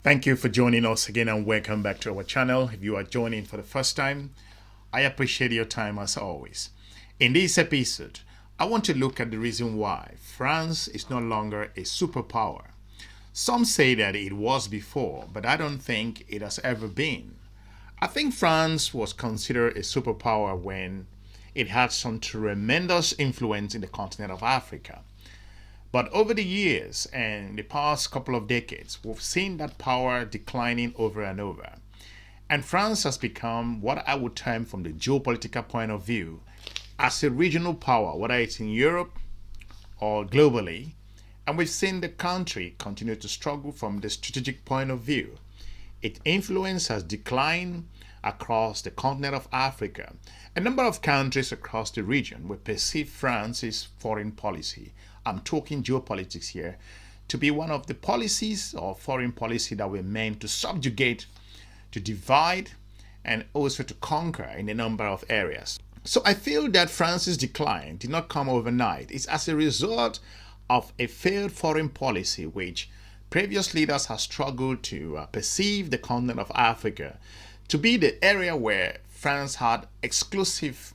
Thank you for joining us again and welcome back to our channel. If you are joining for the first time, I appreciate your time as always. In this episode, I want to look at the reason why France is no longer a superpower. Some say that it was before, but I don't think it has ever been. I think France was considered a superpower when it had some tremendous influence in the continent of Africa. But over the years and the past couple of decades, we've seen that power declining over and over. And France has become what I would term from the geopolitical point of view as a regional power, whether it's in Europe or globally. And we've seen the country continue to struggle from the strategic point of view. Its influence has declined across the continent of Africa. A number of countries across the region will perceive France's foreign policy, I'm talking geopolitics here, to be one of the policies or foreign policy that were meant to subjugate, to divide, and also to conquer in a number of areas. So I feel that France's decline did not come overnight. It's as a result of a failed foreign policy which previous leaders have struggled to perceive the continent of Africa to be the area where France had exclusive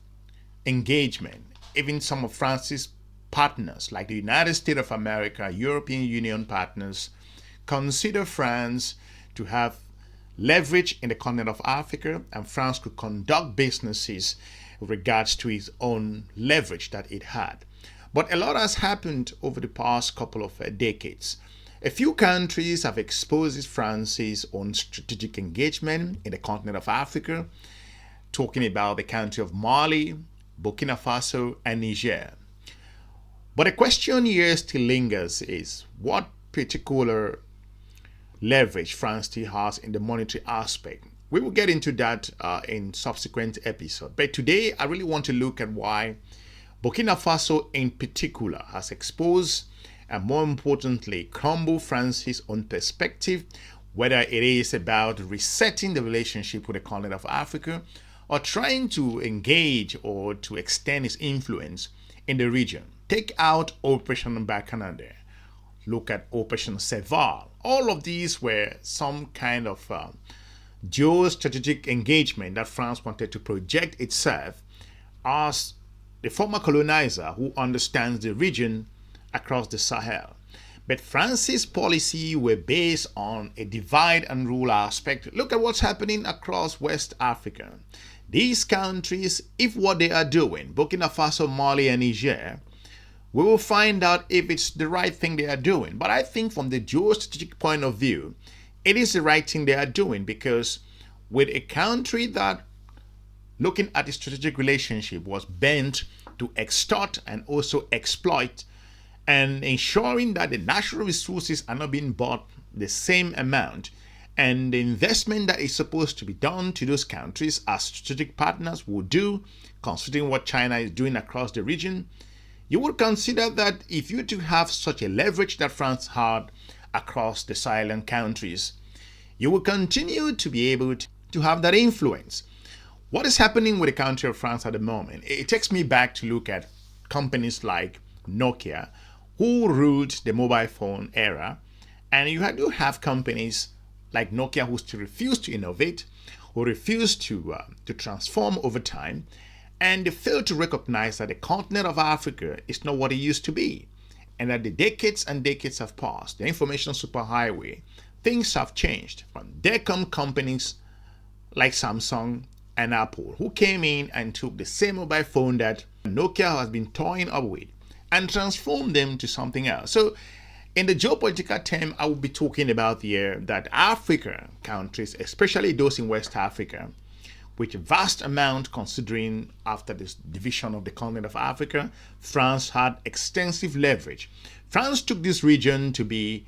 engagement. Even some of France's partners like the United States of America, European Union partners, consider France to have leverage in the continent of Africa, and France could conduct businesses with regards to its own leverage that it had. But a lot has happened over the past couple of decades. A few countries have exposed France's own strategic engagement in the continent of Africa, talking about the country of Mali, Burkina Faso, and Niger. But the question here still lingers is what particular leverage France still has in the monetary aspect. We will get into that in subsequent episodes. But today I really want to look at why Burkina Faso in particular has exposed and more importantly crumbled France's own perspective, whether it is about resetting the relationship with the continent of Africa or trying to engage or to extend its influence in the region. Take out Operation Barkhane, look at Operation Serval. All of these were some kind of geostrategic engagement that France wanted to project itself as the former colonizer who understands the region across the Sahel. But France's policy were based on a divide and rule aspect. Look at what's happening across West Africa. These countries, if what they are doing, Burkina Faso, Mali, and Niger, we will find out if it's the right thing they are doing. But I think from the geostrategic point of view, it is the right thing they are doing, because with a country that, looking at the strategic relationship, was bent to extort and also exploit, and ensuring that the natural resources are not being bought the same amount, and the investment that is supposed to be done to those countries as strategic partners will do, considering what China is doing across the region, you would consider that if you do have such a leverage that France had across the Sahelian countries, you will continue to be able to have that influence. What is happening with the country of France at the moment? It takes me back to look at companies like Nokia, who ruled the mobile phone era, and you do have companies like Nokia who still refuse to innovate, who refuse to transform over time, and they fail to recognize that the continent of Africa is not what it used to be, and that the decades and decades have passed. The information superhighway, things have changed. But there come companies like Samsung and Apple who came in and took the same mobile phone that Nokia has been toying up with and transformed them to something else. So in the geopolitical term, I will be talking about here that African countries, especially those in West Africa, with a vast amount considering after this division of the continent of Africa, France had extensive leverage. France took this region to be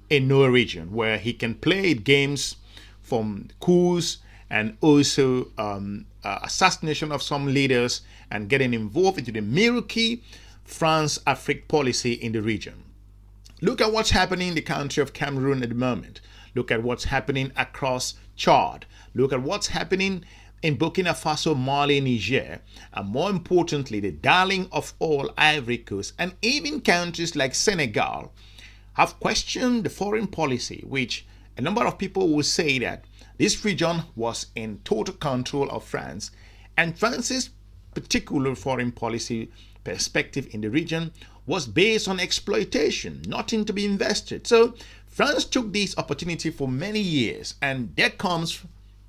a no region where he can play games from coups and also assassination of some leaders and getting involved into the murky France-Afrique policy in the region. Look at what's happening in the country of Cameroon at the moment. Look at what's happening across Chad. Look at what's happening in Burkina Faso, Mali, Niger, and more importantly, the darling of all, Ivory Coast, and even countries like Senegal have questioned the foreign policy, which a number of people will say that this region was in total control of France, and France's particular foreign policy perspective in the region was based on exploitation, nothing to be invested. So France took this opportunity for many years, and there comes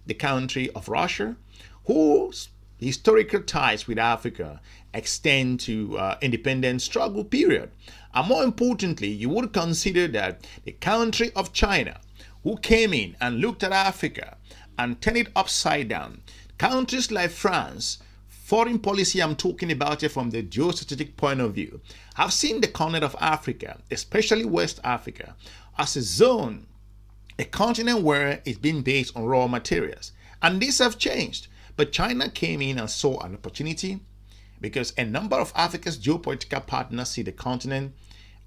the country of Russia, whose historical ties with Africa extend to independence struggle period. And more importantly, you would consider that the country of China, who came in and looked at Africa and turned it upside down. Countries like France, foreign policy I'm talking about here from the geostrategic point of view, have seen the continent of Africa, especially West Africa, as a zone, a continent where it's been based on raw materials. And these have changed. But China came in and saw an opportunity because a number of Africa's geopolitical partners see the continent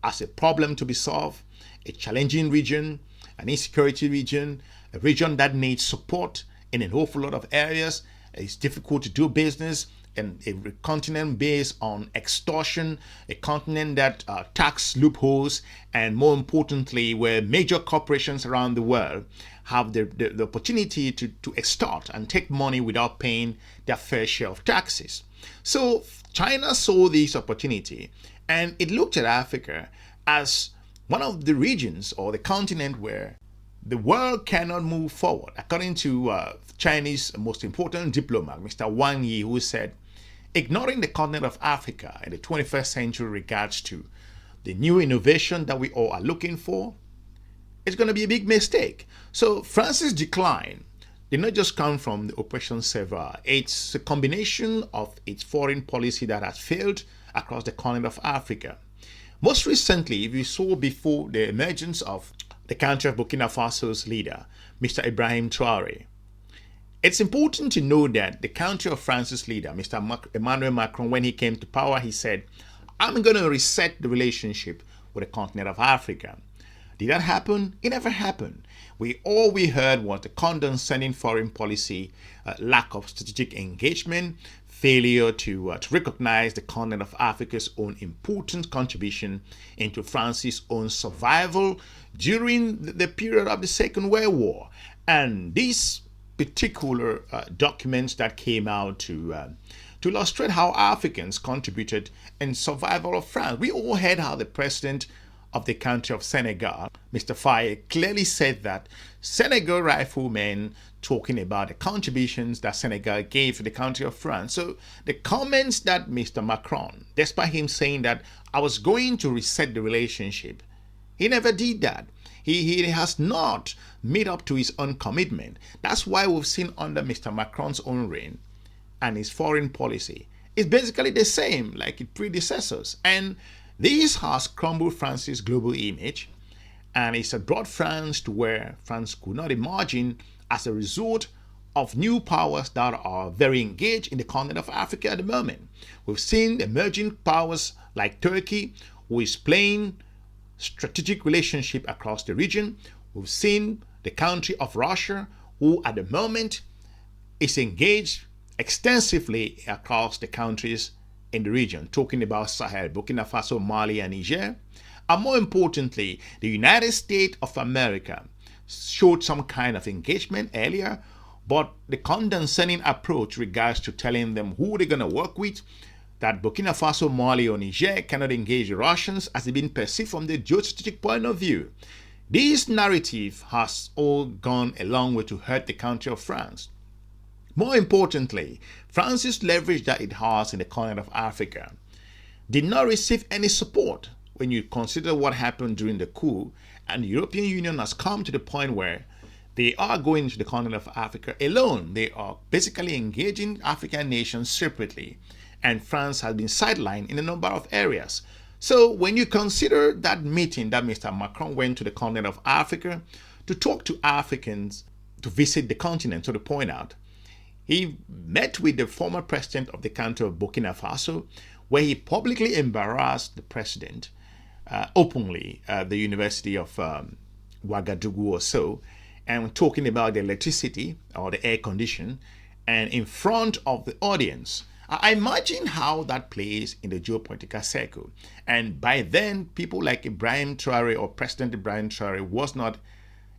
as a problem to be solved, a challenging region, an insecurity region, a region that needs support in an awful lot of areas. It's difficult to do business, and a continent based on extortion, a continent that tax loopholes, and more importantly, where major corporations around the world have the opportunity to extort and take money without paying their fair share of taxes. So China saw this opportunity, and it looked at Africa as one of the regions or the continent where the world cannot move forward. According to Chinese most important diplomat, Mr. Wang Yi, who said, ignoring the continent of Africa in the 21st century regards to the new innovation that we all are looking for, it's going to be a big mistake. So France's decline did not just come from the Operation Severe. It's a combination of its foreign policy that has failed across the continent of Africa. Most recently, if you saw before the emergence of the country of Burkina Faso's leader, Mr. Ibrahim Traore, it's important to know that the country of France's leader, Mr. Emmanuel Macron, when he came to power, he said, I'm going to reset the relationship with the continent of Africa. Did that happen? It never happened. All we heard was the condescending foreign policy, lack of strategic engagement, failure to recognize the continent of Africa's own important contribution into France's own survival during the period of the Second World War. And these particular documents that came out to illustrate how Africans contributed in survival of France. We all heard how the president of the country of Senegal, Mr. Faye, clearly said that Senegal riflemen talking about the contributions that Senegal gave to the country of France. So the comments that Mr. Macron, despite him saying that I was going to reset the relationship, he never did that. He has not made up to his own commitment. That's why we've seen under Mr. Macron's own reign and his foreign policy, it's basically the same like its predecessors. And this has crumbled France's global image, and it's brought France to where France could not imagine as a result of new powers that are very engaged in the continent of Africa at the moment. We've seen emerging powers like Turkey, who is playing strategic relationship across the region. We've seen the country of Russia, who at the moment is engaged extensively across the countries in the region, talking about Sahel, Burkina Faso, Mali, and Niger. And more importantly, the United States of America showed some kind of engagement earlier, but the condescending approach regards to telling them who they're going to work with, that Burkina Faso, Mali, or Niger cannot engage the Russians as it's been perceived from the geostrategic point of view. This narrative has all gone a long way to hurt the country of France. More importantly, France's leverage that it has in the continent of Africa did not receive any support when you consider what happened during the coup, and the European Union has come to the point where they are going to the continent of Africa alone. They are basically engaging African nations separately, and France has been sidelined in a number of areas. So when you consider that meeting that Mr. Macron went to the continent of Africa to talk to Africans, to visit the continent, so to point out, he met with the former president of the country of Burkina Faso, where he publicly embarrassed the president openly at the University of Ouagadougou or so, and talking about the electricity or the air condition, and in front of the audience. I imagine how that plays in the geopolitical circle. And by then, people like Ibrahim Traore or President Ibrahim Traore was not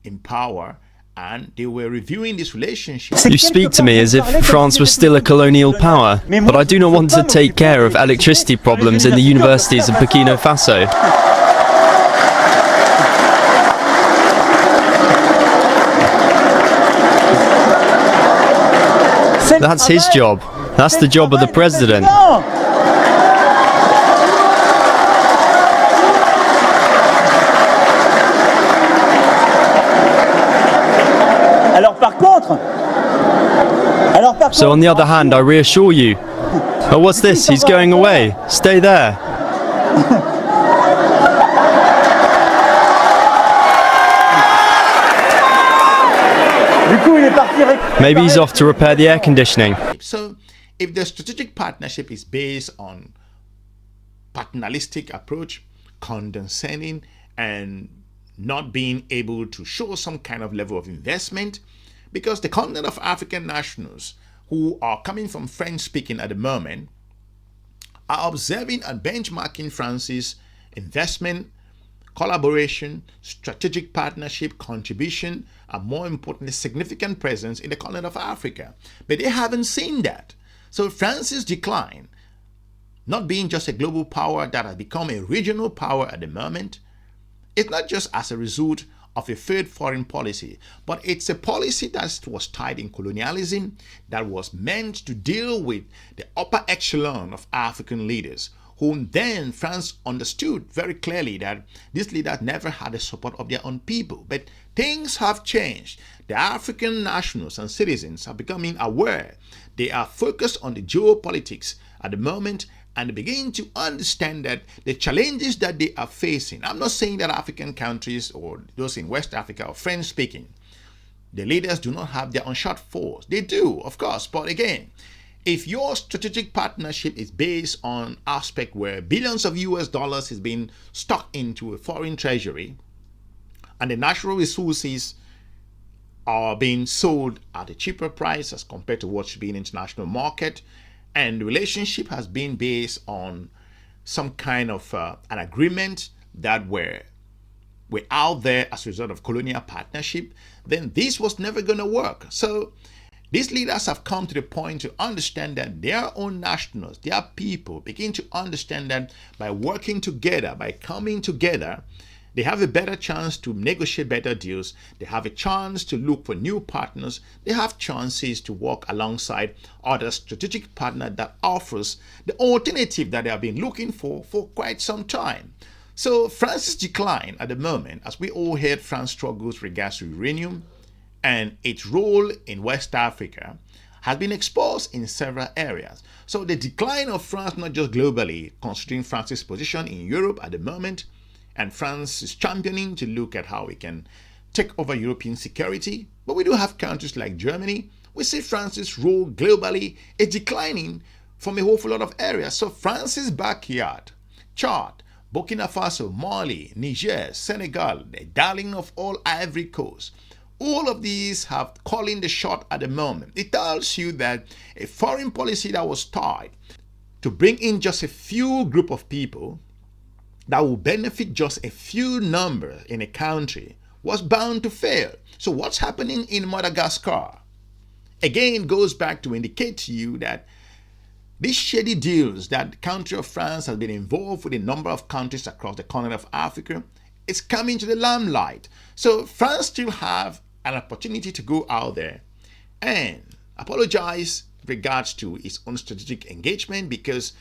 in power, and they were reviewing this relationship. You speak to me as if France was still a colonial power, but I do not want to take care of electricity problems in the universities of Burkina Faso. That's his job. That's the job of the president. So on the other hand, I reassure you. Oh, what's this? He's going away. Stay there. Maybe he's off to repair the air conditioning. So if the strategic partnership is based on paternalistic approach, condescending, and not being able to show some kind of level of investment, because the continent of African nationals who are coming from French speaking at the moment are observing and benchmarking France's investment, collaboration, strategic partnership, contribution, and more importantly, significant presence in the continent of Africa. But they haven't seen that. So France's decline, not being just a global power that has become a regional power at the moment, it's not just as a result of a failed foreign policy, but it's a policy that was tied in colonialism, that was meant to deal with the upper echelon of African leaders, whom then France understood very clearly that these leaders never had the support of their own people. But things have changed. The African nationals and citizens are becoming aware. They are focused on the geopolitics at the moment, and begin to understand that the challenges that they are facing, I'm not saying that African countries or those in West Africa or French speaking, the leaders do not have their unshot force. They do, of course, but again, if your strategic partnership is based on aspect where billions of US dollars is being stuck into a foreign treasury, and the natural resources are being sold at a cheaper price as compared to what should be in international market, and the relationship has been based on some kind of an agreement that were out there as a result of colonial partnership, then this was never going to work. So these leaders have come to the point to understand that their own nationals, their people, begin to understand that by working together, by coming together, they have a better chance to negotiate better deals. They have a chance to look for new partners. They have chances to work alongside other strategic partner that offers the alternative that they have been looking for quite some time. So France's decline at the moment, as we all heard France struggles regards to uranium and its role in West Africa, has been exposed in several areas. So the decline of France, not just globally, considering France's position in Europe at the moment, and France is championing to look at how we can take over European security. But we do have countries like Germany. We see France's role globally is declining from a whole lot of areas. So France's backyard, Chad, Burkina Faso, Mali, Niger, Senegal, the darling of all Ivory Coast, all of these have calling the shot at the moment. It tells you that a foreign policy that was tied to bring in just a few group of people that will benefit just a few numbers in a country was bound to fail. So what's happening in Madagascar? Again, goes back to indicate to you that these shady deals that the country of France has been involved with a number of countries across the continent of Africa is coming to the limelight. So France still have an opportunity to go out there and apologize with regards to its own strategic engagement, because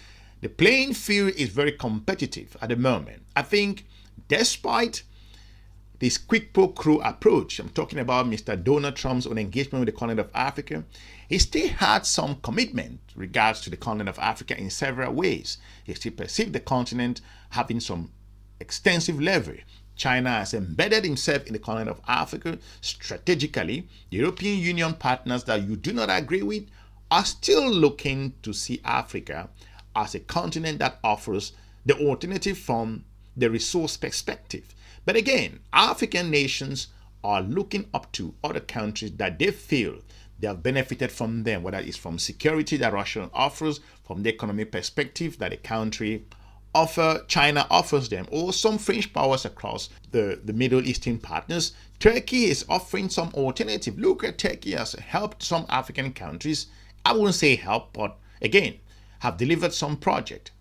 the playing field is very competitive at the moment. I think despite this quid pro quo approach, I'm talking about Mr. Donald Trump's own engagement with the continent of Africa, he still had some commitment regards to the continent of Africa in several ways. He still perceived the continent having some extensive leverage. China has embedded himself in the continent of Africa strategically. The European Union partners that you do not agree with are still looking to see Africa as a continent that offers the alternative from the resource perspective. But again, African nations are looking up to other countries that they feel they have benefited from them, whether it's from security that Russia offers, from the economic perspective that the country China offers them, or some French powers across the Middle Eastern partners, Turkey is offering some alternative. Look at Turkey has helped some African countries. I wouldn't say help, but again, have delivered some project.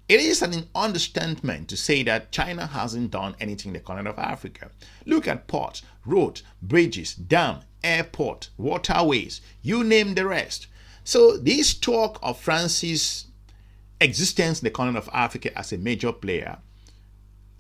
It is an understatement to say that China hasn't done anything in the continent of Africa. Look at ports, roads, bridges, dam, airport, waterways, you name the rest. So this talk of France's existence in the continent of Africa as a major player,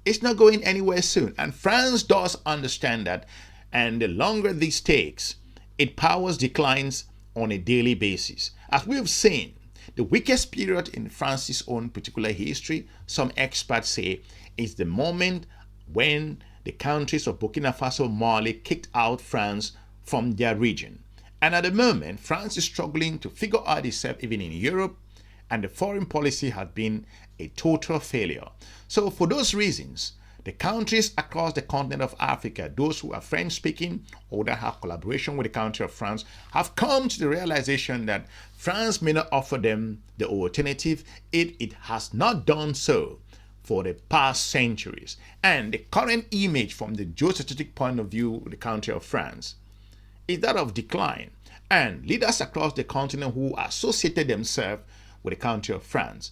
it's not going anywhere soon. And France does understand that. And the longer this takes, its powers declines on a daily basis. As we've seen, the weakest period in France's own particular history, some experts say, is the moment when the countries of Burkina Faso and Mali kicked out France from their region. And at the moment, France is struggling to figure out itself even in Europe, and the foreign policy has been a total failure. So for those reasons, the countries across the continent of Africa, those who are French speaking or that have collaboration with the country of France, have come to the realization that France may not offer them the alternative. It has not done so for the past centuries. And the current image from the geostrategic point of view of the country of France is that of decline. And leaders across the continent who associated themselves with the country of France,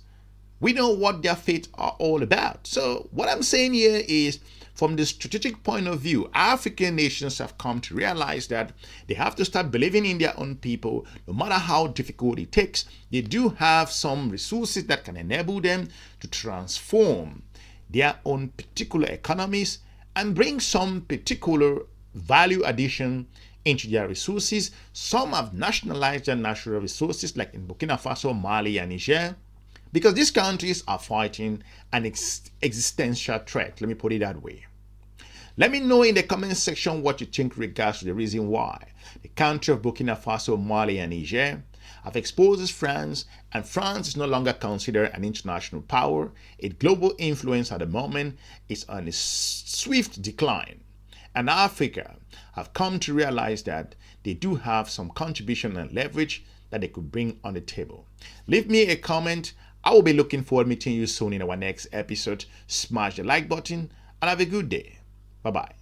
we know what their fate are all about. So what I'm saying here is, from the strategic point of view, African nations have come to realize that they have to start believing in their own people, no matter how difficult it takes. They do have some resources that can enable them to transform their own particular economies and bring some particular value addition into their resources. Some have nationalized their natural resources, like in Burkina Faso, Mali, and Niger, because these countries are fighting an existential threat. Let me put it that way. Let me know in the comment section what you think regards to the reason why the country of Burkina Faso, Mali, and Niger have exposed France, and France is no longer considered an international power. Its global influence at the moment is on a swift decline. And Africa have come to realize that they do have some contribution and leverage that they could bring on the table. Leave me a comment. I will be looking forward to meeting you soon in our next episode. Smash the like button and have a good day. Bye-bye.